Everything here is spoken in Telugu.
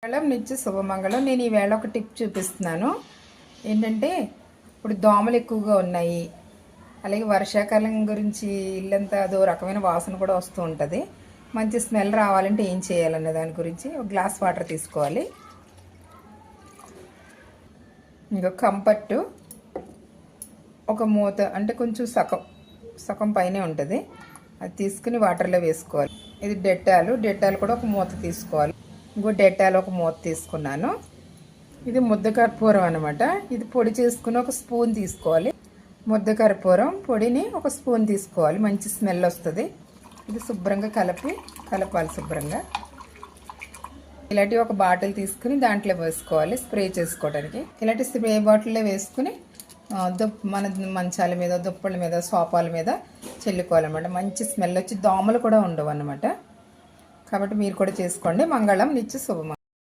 మంగళం నిత్య శుభమంగళం. నేను ఈవేళ ఒక టిప్ చూపిస్తున్నాను. ఏంటంటే ఇప్పుడు దోమలు ఎక్కువగా ఉన్నాయి, అలాగే వర్షాకాలం గురించి ఇల్లంతా అదో రకమైన వాసన కూడా వస్తూ ఉంటుంది. మంచి స్మెల్ రావాలంటే ఏం చేయాలనే దాని గురించి ఒక గ్లాస్ వాటర్ తీసుకోవాలి. ఇంకా కంపట్టు ఒక మూత, అంటే కొంచెం సగం పైనే ఉంటుంది, అది తీసుకుని వాటర్లో వేసుకోవాలి. ఇది డెట్టాలు కూడా ఒక మూత తీసుకోవాలి. ఇంకో డెట్టాలు ఒక మూత తీసుకున్నాను. ఇది ముద్ద కర్పూరం అనమాట. ఇది పొడి చేసుకుని ఒక స్పూన్ తీసుకోవాలి. ముద్ద కర్పూరం పొడిని ఒక స్పూన్ తీసుకోవాలి, మంచి స్మెల్ వస్తుంది. ఇది శుభ్రంగా కలపాలి శుభ్రంగా. ఇలాంటి ఒక బాటిల్ తీసుకుని దాంట్లో వేసుకోవాలి స్ప్రే చేసుకోవడానికి. ఇలాంటి స్ప్రే బాటిల్లో వేసుకుని మన మంచాల మీద, దుప్పల మీద, సోఫాల మీద చల్లుకోవాలన్నమాట. మంచి స్మెల్ వచ్చి దోమలు కూడా ఉండవు అన్నమాట. కాబట్టి మీరు కూడా చేసుకోండి. మంగళం నిత్య శుభమంగళం.